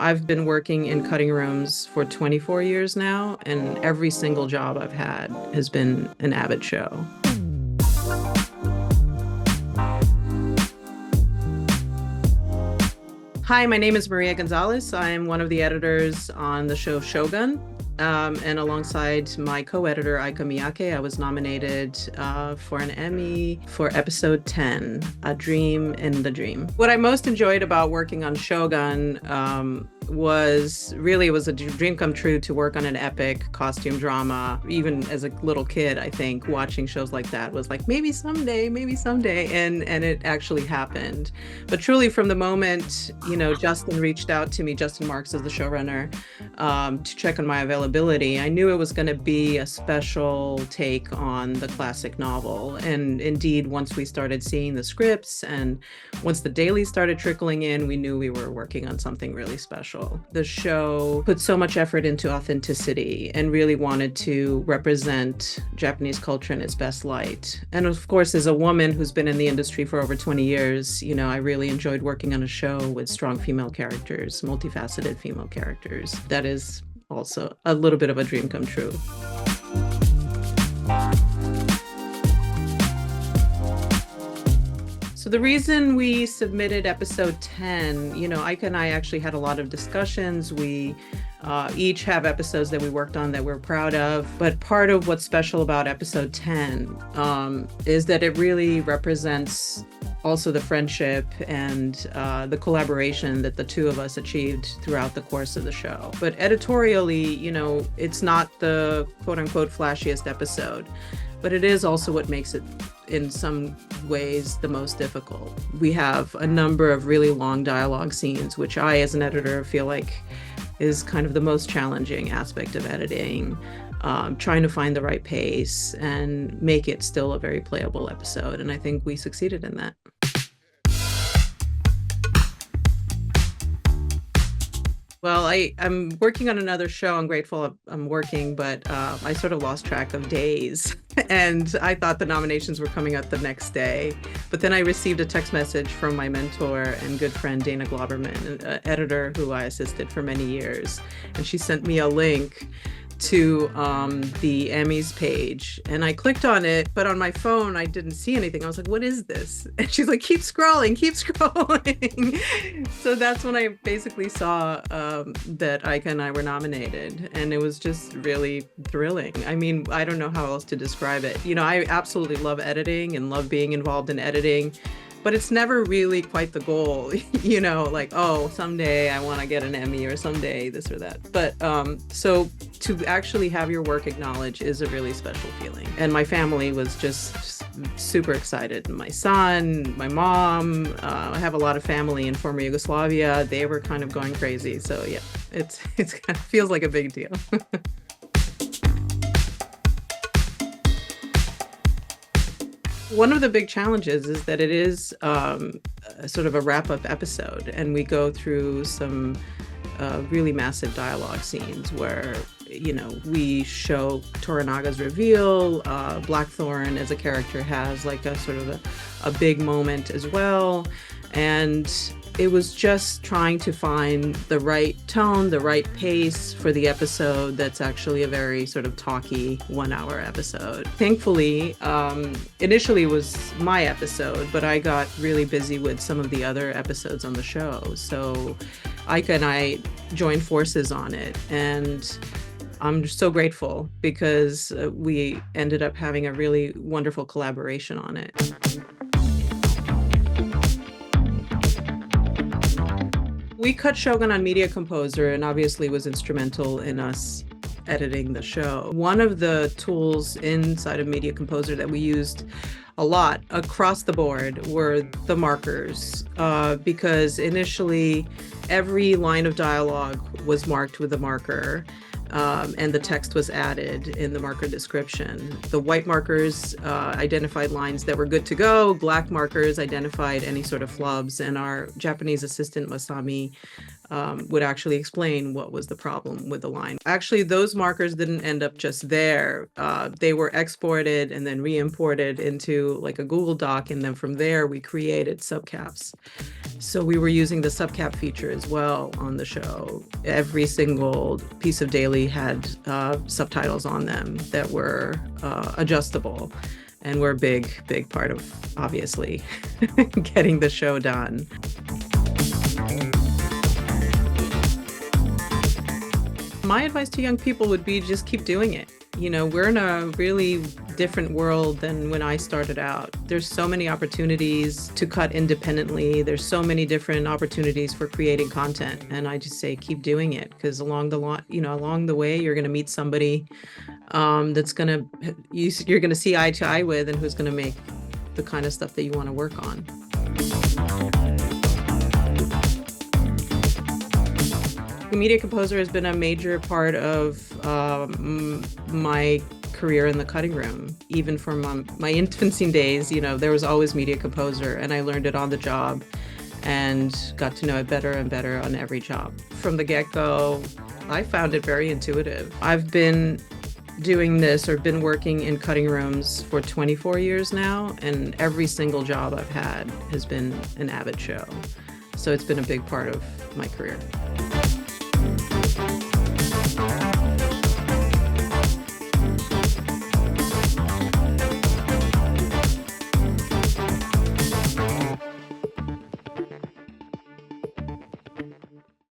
I've been working in cutting rooms for 24 years now, and every single job I've had has been an Avid show. Hi, my name is Maria Gonzales. I am one of the editors on the show Shogun. And alongside my co-editor, Aika Miyake, I was nominated for an Emmy for episode 10, A Dream in the Dream. What I most enjoyed about working on Shogun was it was a dream come true to work on an epic costume drama. Even as a little kid, I think watching shows like that was like, maybe someday, and it actually happened. But truly from the moment, Justin reached out to me, Justin Marks is the showrunner, to check on my availability, I knew it was going to be a special take on the classic novel. And indeed, once we started seeing the scripts and once the dailies started trickling in, we knew we were working on something really special. The show put so much effort into authenticity and really wanted to represent Japanese culture in its best light. And of course, as a woman who's been in the industry for over 20 years, I really enjoyed working on a show with strong female characters, multifaceted female characters. That is also a little bit of a dream come true. So the reason we submitted episode 10, Aika and I actually had a lot of discussions. We each have episodes that we worked on that we're proud of. But part of what's special about episode 10 is that it really represents also the friendship and the collaboration that the two of us achieved throughout the course of the show. But editorially, it's not the quote unquote flashiest episode, but it is also what makes it in some ways the most difficult. We have a number of really long dialogue scenes, which I, as an editor, feel like is kind of the most challenging aspect of editing, trying to find the right pace and make it still a very playable episode. And I think we succeeded in that. Well, I'm working on another show. I'm grateful I'm working, but I sort of lost track of days. And I thought the nominations were coming up the next day. But then I received a text message from my mentor and good friend, Dana Globerman, an editor who I assisted for many years. And she sent me a link to the Emmys page, and I clicked on it, but on my phone I didn't see anything. I was like, what is this? And she's like, keep scrolling. So that's when I basically saw that Aika and I were nominated, and it was just really thrilling. I mean, I don't know how else to describe it. I absolutely love editing and love being involved in editing, but it's never really quite the goal, like, oh, someday I want to get an Emmy or someday this or that. But so to actually have your work acknowledged is a really special feeling. And my family was just super excited. My son, my mom, I have a lot of family in former Yugoslavia. They were kind of going crazy. So yeah, it's kind of feels like a big deal. One of the big challenges is that it is sort of a wrap-up episode, and we go through some really massive dialogue scenes where, we show Toranaga's reveal. Blackthorn as a character has like a sort of a big moment as well. And it was just trying to find the right tone, the right pace for the episode that's actually a very sort of talky 1 hour episode. Thankfully, initially it was my episode, but I got really busy with some of the other episodes on the show. So Aika and I joined forces on it, and I'm just so grateful because we ended up having a really wonderful collaboration on it. We cut Shogun on Media Composer, and obviously was instrumental in us editing the show. One of the tools inside of Media Composer that we used a lot across the board were the markers, because initially every line of dialogue was marked with a marker. And the text was added in the marker description. The white markers identified lines that were good to go. Black markers identified any sort of flubs. And our Japanese assistant, Masami, would actually explain what was the problem with the line. Actually, those markers didn't end up just there. They were exported and then re-imported into like a Google Doc, and then from there we created subcaps. So we were using the subcap feature as well on the show. Every single piece of daily had subtitles on them that were adjustable, and were a big part of, obviously, getting the show done. My advice to young people would be just keep doing it. You know, we're in a really different world than when I started out. There's so many opportunities to cut independently. There's so many different opportunities for creating content. And I just say, keep doing it, because along the way, you're going to meet somebody that's you're going to see eye to eye with, and who's going to make the kind of stuff that you want to work on. The media composer has been a major part of my career in the cutting room. Even from my infancy days, there was always media composer, and I learned it on the job and got to know it better and better on every job. From the get-go, I found it very intuitive. I've been doing this, or been working in cutting rooms for 24 years now, and every single job I've had has been an Avid show. So it's been a big part of my career.